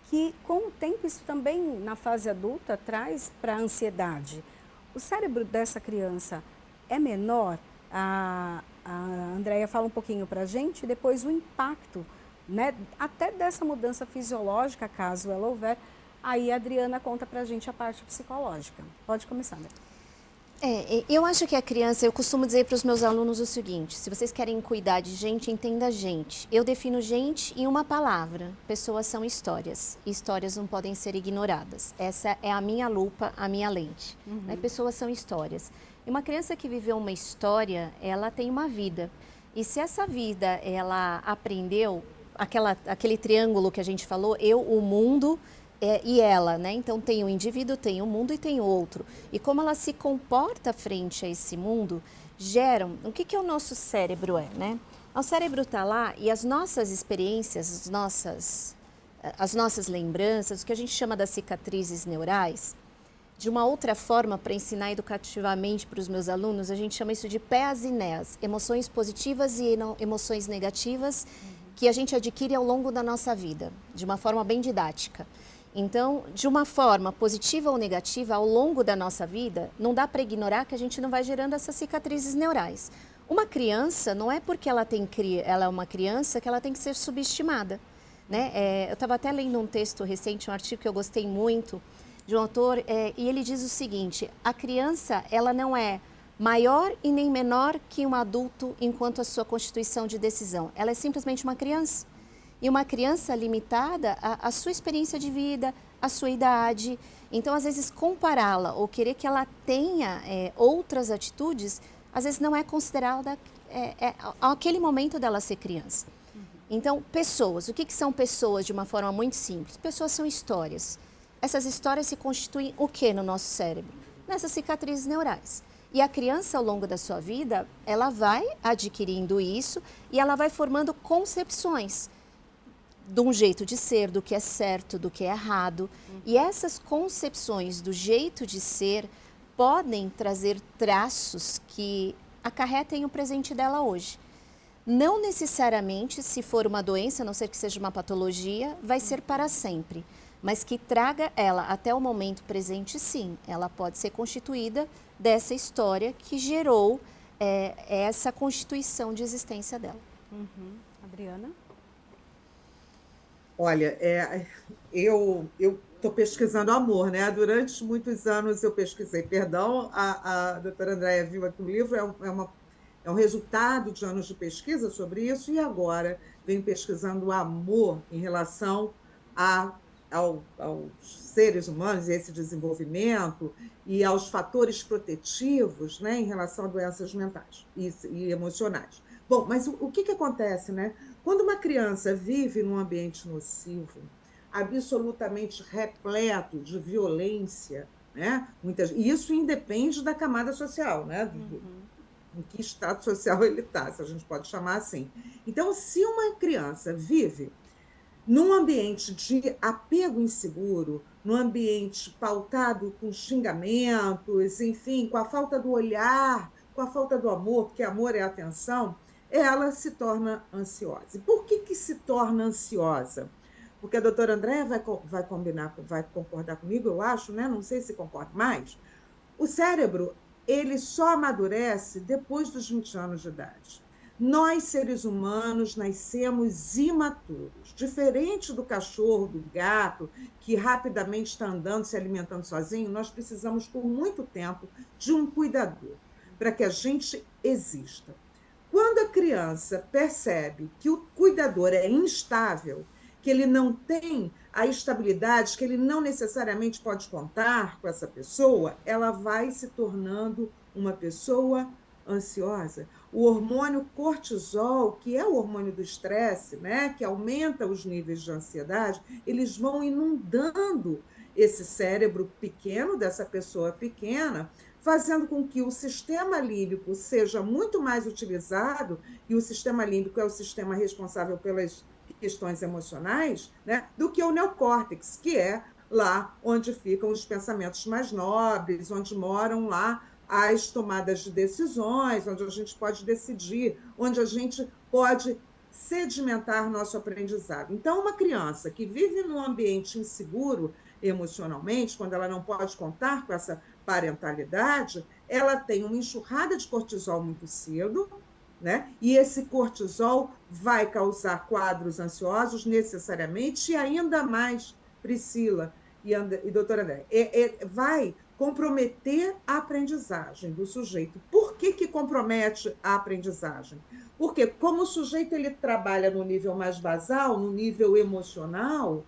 que com o tempo isso também na fase adulta traz para a ansiedade. O cérebro dessa criança é menor? A Andréia fala um pouquinho para a gente, depois o impacto, né, até dessa mudança fisiológica, caso ela houver. Aí a Adriana conta para a gente a parte psicológica. Pode começar, né? Eu acho que a criança, eu costumo dizer para os meus alunos o seguinte: se vocês querem cuidar de gente, entenda gente. Eu defino gente em uma palavra: pessoas são histórias. Histórias não podem ser ignoradas. Essa é a minha lupa, a minha lente. Né? Pessoas são histórias. E uma criança que viveu uma história, ela tem uma vida. E se essa vida, ela aprendeu aquele triângulo que a gente falou, eu, o mundo e ela, né? Então tem o indivíduo, tem o mundo e tem o outro. E como ela se comporta frente a esse mundo, geram... O que o nosso cérebro né? O cérebro está lá e as nossas experiências, as nossas lembranças, o que a gente chama das cicatrizes neurais, de uma outra forma, para ensinar educativamente para os meus alunos, a gente chama isso de PEAs e NEAs, emoções positivas e emoções negativas, que a gente adquire ao longo da nossa vida, de uma forma bem didática. Então, de uma forma positiva ou negativa, ao longo da nossa vida, não dá para ignorar que a gente não vai gerando essas cicatrizes neurais. Uma criança, não é porque ela é uma criança que ela tem que ser subestimada. Né? Eu estava até lendo um texto recente, um artigo que eu gostei muito, de um autor, e ele diz o seguinte: a criança, ela não é maior e nem menor que um adulto enquanto a sua constituição de decisão. Ela é simplesmente uma criança. e uma criança limitada à sua experiência de vida, à sua idade. Então, às vezes, compará-la ou querer que ela tenha outras atitudes, às vezes não é considerada aquele momento dela ser criança. Então, pessoas, o que são pessoas de uma forma muito simples? Pessoas são histórias. Essas histórias se constituem o que no nosso cérebro? Nessas cicatrizes neurais. E a criança, ao longo da sua vida, ela vai adquirindo isso e ela vai formando concepções de um jeito de ser, do que é certo, do que é errado. E essas concepções do jeito de ser podem trazer traços que acarretem o presente dela hoje. Não necessariamente, se for uma doença, a não ser que seja uma patologia, vai ser para sempre. Mas que traga ela até o momento presente, sim. Ela pode ser constituída dessa história que gerou essa constituição de existência dela. Adriana? Olha, eu estou pesquisando amor, né? Durante muitos anos eu pesquisei, perdão, a doutora Andréia viu aqui no livro, é um resultado de anos de pesquisa sobre isso, e agora venho pesquisando amor em relação aos seres humanos, esse desenvolvimento, e aos fatores protetivos, né, em relação a doenças mentais e emocionais. Bom, mas o que acontece, né? Quando uma criança vive num ambiente nocivo, absolutamente repleto de violência, né? E isso independe da camada social, né? Em que estado social ele está, se a gente pode chamar assim. Então, se uma criança vive num ambiente de apego inseguro, num ambiente pautado com xingamentos, enfim, com a falta do olhar, com a falta do amor, porque amor é atenção, ela se torna ansiosa. E por que se torna ansiosa? Porque a doutora Andréa vai concordar comigo, eu acho, né? Não sei se concorda mais. O cérebro, ele só amadurece depois dos 20 anos de idade. Nós, seres humanos, nascemos imaturos. Diferente do cachorro, do gato, que rapidamente está andando, se alimentando sozinho, nós precisamos, por muito tempo, de um cuidador, para que a gente exista. Quando a criança percebe que o cuidador é instável, que ele não tem a estabilidade, que ele não necessariamente pode contar com essa pessoa, ela vai se tornando uma pessoa ansiosa. O hormônio cortisol, que é o hormônio do estresse, né, que aumenta os níveis de ansiedade, eles vão inundando esse cérebro pequeno, dessa pessoa pequena, fazendo com que o sistema límbico seja muito mais utilizado, e o sistema límbico é o sistema responsável pelas questões emocionais, né, do que o neocórtex, que é lá onde ficam os pensamentos mais nobres, onde moram lá as tomadas de decisões, onde a gente pode decidir, onde a gente pode sedimentar nosso aprendizado. Então, uma criança que vive num ambiente inseguro emocionalmente, quando ela não pode contar com essa parentalidade, ela tem uma enxurrada de cortisol muito cedo, né? E esse cortisol vai causar quadros ansiosos necessariamente, e ainda mais, Priscila e doutora André, vai comprometer a aprendizagem do sujeito. Por que compromete a aprendizagem? Porque como o sujeito ele trabalha no nível mais basal, no nível emocional,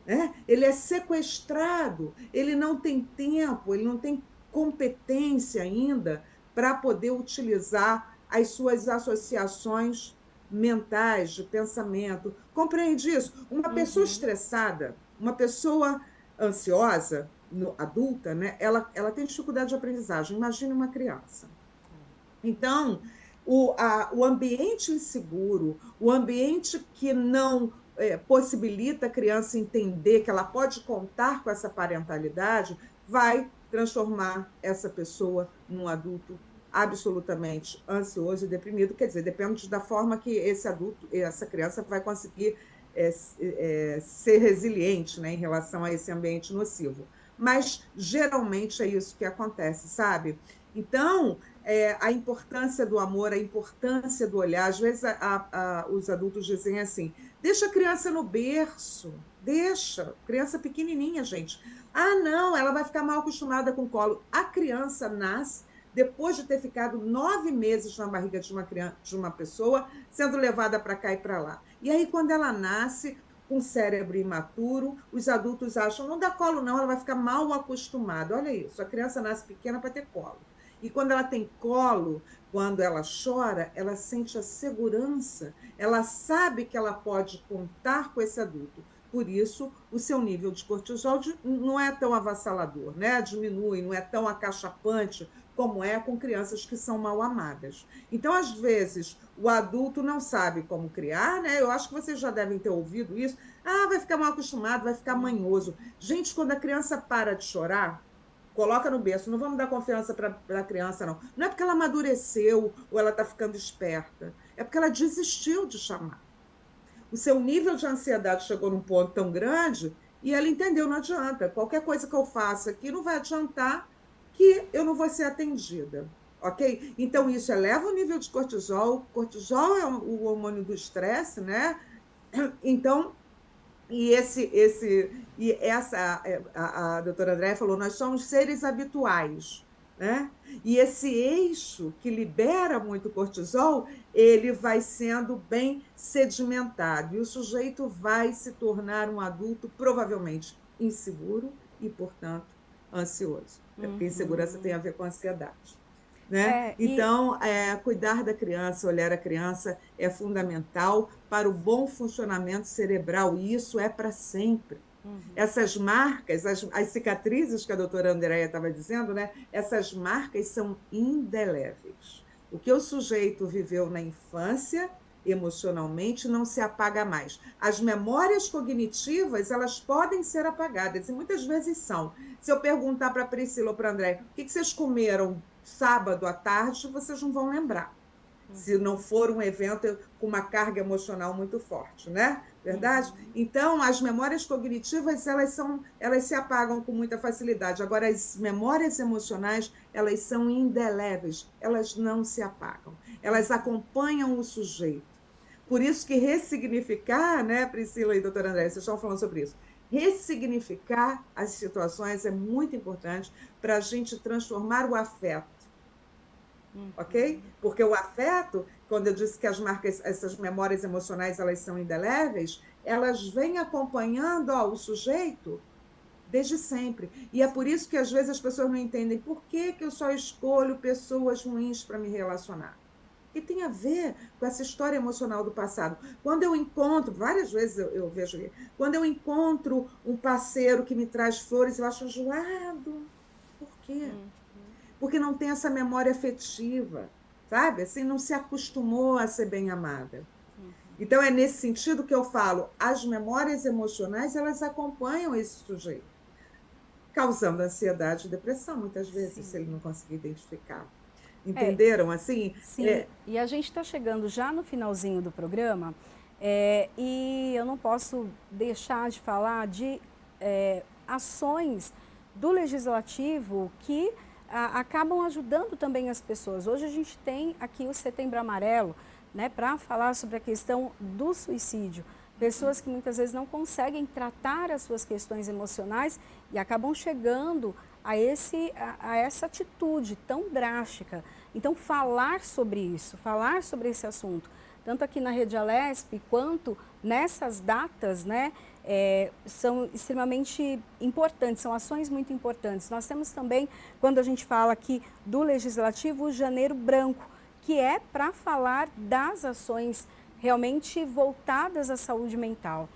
né? Ele é sequestrado, ele não tem tempo, ele não tem competência ainda para poder utilizar as suas associações mentais, de pensamento. Compreende isso? Uma pessoa estressada, uma pessoa ansiosa, adulta, né, ela tem dificuldade de aprendizagem. Imagine uma criança. Então, o ambiente inseguro, o ambiente que não possibilita a criança entender que ela pode contar com essa parentalidade, vai transformar essa pessoa num adulto absolutamente ansioso e deprimido. Quer dizer, depende da forma que esse adulto, essa criança vai conseguir ser resiliente, né, em relação a esse ambiente nocivo. Mas, geralmente, é isso que acontece, sabe? Então, a importância do amor, a importância do olhar. Às vezes, os adultos dizem assim, deixa a criança no berço, deixa, criança pequenininha, gente. Ah, não, ela vai ficar mal acostumada com o colo. A criança nasce depois de ter ficado 9 meses na barriga de uma pessoa, sendo levada para cá e para lá. E aí, quando ela nasce com o cérebro imaturo, os adultos acham, não dá colo não, ela vai ficar mal acostumada. Olha isso, a criança nasce pequena para ter colo. E quando ela tem colo, quando ela chora, ela sente a segurança, ela sabe que ela pode contar com esse adulto. Por isso, o seu nível de cortisol não é tão avassalador, né? Diminui, não é tão acachapante como é com crianças que são mal amadas. Então, às vezes, o adulto não sabe como criar, né? Eu acho que vocês já devem ter ouvido isso. Ah, vai ficar mal acostumado, vai ficar manhoso. Gente, quando a criança para de chorar, coloca no berço, não vamos dar confiança para a criança, não. Não é porque ela amadureceu ou ela está ficando esperta, é porque ela desistiu de chamar. O seu nível de ansiedade chegou num ponto tão grande e ela entendeu, não adianta. Qualquer coisa que eu faça aqui não vai adiantar que eu não vou ser atendida. Ok? Então, isso eleva o nível de cortisol. Cortisol é o hormônio do estresse, né? Então, e essa a doutora Andréa falou, nós somos seres habituais, né? E esse eixo que libera muito cortisol, ele vai sendo bem sedimentado e o sujeito vai se tornar um adulto provavelmente inseguro e, portanto, ansioso. Porque insegurança tem a ver com ansiedade. Né? É, e Então, cuidar da criança, olhar a criança é fundamental para o bom funcionamento cerebral, e isso é para sempre. Essas marcas, as cicatrizes que a doutora Andréia estava dizendo, né? Essas marcas são indeléveis. O que o sujeito viveu na infância, emocionalmente, não se apaga mais. As memórias cognitivas, elas podem ser apagadas, e muitas vezes são. Se eu perguntar para a Priscila ou para a Andréia, o que vocês comeram sábado à tarde, vocês não vão lembrar. Se não for um evento com uma carga emocional muito forte, né? Verdade? Então, as memórias cognitivas, elas se apagam com muita facilidade. Agora, as memórias emocionais, elas são indeléveis, elas não se apagam. Elas acompanham o sujeito. Por isso que ressignificar, né, Priscila e doutora André, vocês estão falando sobre isso. Ressignificar as situações é muito importante para a gente transformar o afeto, ok? Porque o afeto, quando eu disse que as marcas, essas memórias emocionais, elas são indeléveis, elas vêm acompanhando o sujeito desde sempre. E é por isso que às vezes as pessoas não entendem por que eu só escolho pessoas ruins para me relacionar. E tem a ver com essa história emocional do passado. Quando eu encontro, várias vezes eu vejo, quando eu encontro um parceiro que me traz flores, eu acho enjoado. Por quê? Porque não tem essa memória afetiva, sabe? Assim, não se acostumou a ser bem amada. Então, é nesse sentido que eu falo, as memórias emocionais, elas acompanham esse sujeito, causando ansiedade e depressão, muitas vezes, se sim, ele não conseguir identificar. é, Entenderam? Assim, sim. E a gente está chegando já no finalzinho do programa, e eu não posso deixar de falar de ações do legislativo que acabam ajudando também as pessoas. Hoje a gente tem aqui o Setembro Amarelo, né, para falar sobre a questão do suicídio. Pessoas que muitas vezes não conseguem tratar as suas questões emocionais e acabam chegando a essa atitude tão drástica. Então, falar sobre isso, falar sobre esse assunto, tanto aqui na Rede Alesp quanto nessas datas, né, são extremamente importantes, são ações muito importantes. Nós temos também, quando a gente fala aqui do Legislativo, o Janeiro Branco, que é para falar das ações realmente voltadas à saúde mental.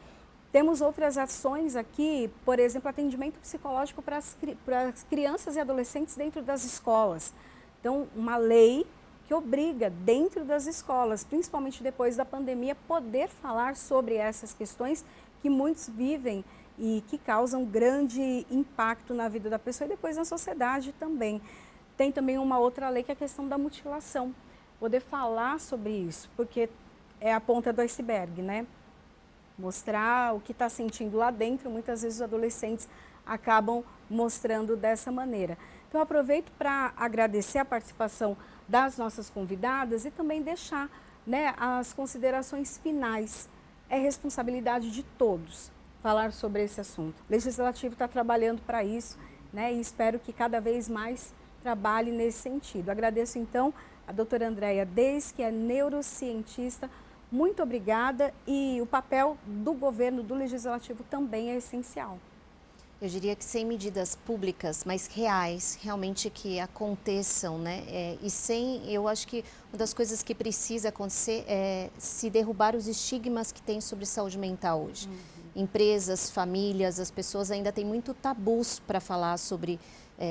Temos outras ações aqui, por exemplo, atendimento psicológico para as crianças e adolescentes dentro das escolas. Então, uma lei que obriga dentro das escolas, principalmente depois da pandemia, poder falar sobre essas questões que muitos vivem e que causam grande impacto na vida da pessoa e depois na sociedade também. Tem também uma outra lei que é a questão da mutilação. Poder falar sobre isso, porque é a ponta do iceberg, né? Mostrar o que está sentindo lá dentro, muitas vezes os adolescentes acabam mostrando dessa maneira. Então, eu aproveito para agradecer a participação das nossas convidadas e também deixar, né, as considerações finais. É responsabilidade de todos falar sobre esse assunto. O Legislativo está trabalhando para isso, né, e espero que cada vez mais trabalhe nesse sentido. Agradeço, então, a doutora Andréia Deis, que é neurocientista, Muito obrigada, e o papel do governo, do legislativo também é essencial. Eu diria que sem medidas públicas, mas reais, realmente que aconteçam, né? E sem, eu acho que uma das coisas que precisa acontecer é se derrubar os estigmas que tem sobre saúde mental hoje. Empresas, famílias, as pessoas ainda têm muito tabus para falar sobre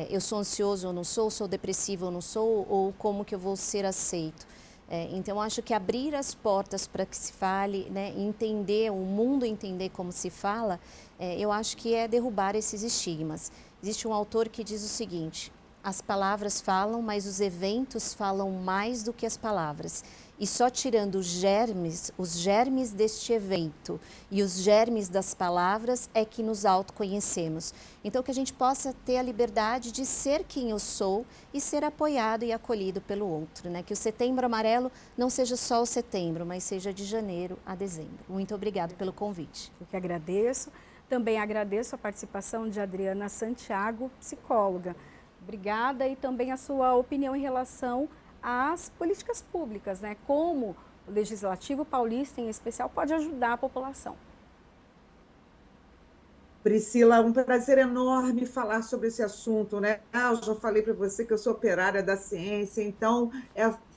eu sou ansioso ou não sou depressivo ou não sou, ou como que eu vou ser aceito. Então, acho que abrir as portas para que se fale, né, entender, o mundo entender como se fala, eu acho que é derrubar esses estigmas. Existe um autor que diz o seguinte: as palavras falam, mas os eventos falam mais do que as palavras. E só tirando os germes deste evento e os germes das palavras é que nos autoconhecemos. Então, que a gente possa ter a liberdade de ser quem eu sou e ser apoiado e acolhido pelo outro, né? Que o Setembro Amarelo não seja só o setembro, mas seja de janeiro a dezembro. Muito obrigada pelo convite. Eu que agradeço. Também agradeço a participação de Adriana Santiago, psicóloga. Obrigada, e também a sua opinião em relação às políticas públicas, né? Como o Legislativo Paulista, em especial, pode ajudar a população. Priscila, um prazer enorme falar sobre esse assunto, né? Eu já falei para você que eu sou operária da ciência, então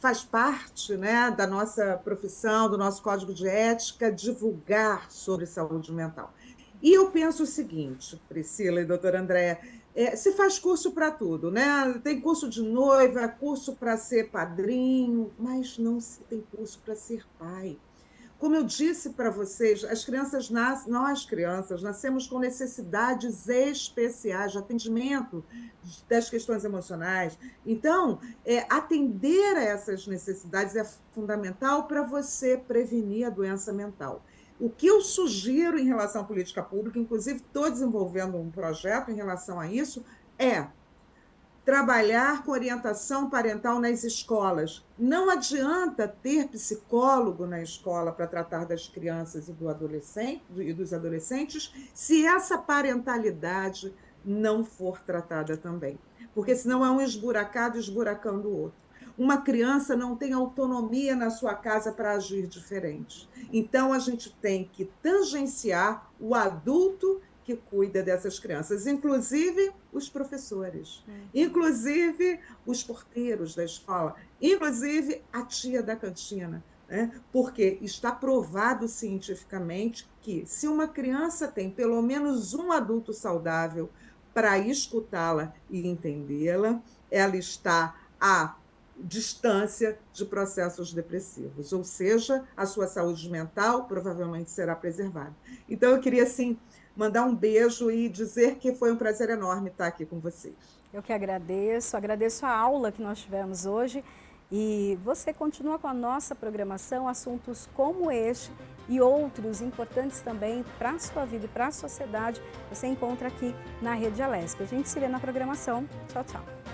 faz parte, né, da nossa profissão, do nosso código de ética, divulgar sobre saúde mental. E eu penso o seguinte, Priscila e doutora Andréa, se faz curso para tudo, né? Tem curso de noiva, curso para ser padrinho, mas não se tem curso para ser pai. Como eu disse para vocês, as crianças nós crianças nascemos com necessidades especiais de atendimento das questões emocionais. Então, atender a essas necessidades é fundamental para você prevenir a doença mental. O que eu sugiro em relação à política pública, inclusive estou desenvolvendo um projeto em relação a isso, é trabalhar com orientação parental nas escolas. Não adianta ter psicólogo na escola para tratar das crianças e dos adolescentes se essa parentalidade não for tratada também. Porque senão é um esburacado esburacando o outro. Uma criança não tem autonomia na sua casa para agir diferente. Então, a gente tem que tangenciar o adulto que cuida dessas crianças, inclusive os professores, inclusive os porteiros da escola, inclusive a tia da cantina, né? Porque está provado cientificamente que se uma criança tem pelo menos um adulto saudável para escutá-la e entendê-la, ela está à distância de processos depressivos, ou seja, a sua saúde mental provavelmente será preservada. Então, eu queria, assim, mandar um beijo e dizer que foi um prazer enorme estar aqui com vocês. Eu que agradeço a aula que nós tivemos hoje, e você continua com a nossa programação, assuntos como este e outros importantes também para a sua vida e para a sociedade, você encontra aqui na Rede Alesp. A gente se vê na programação. Tchau, tchau.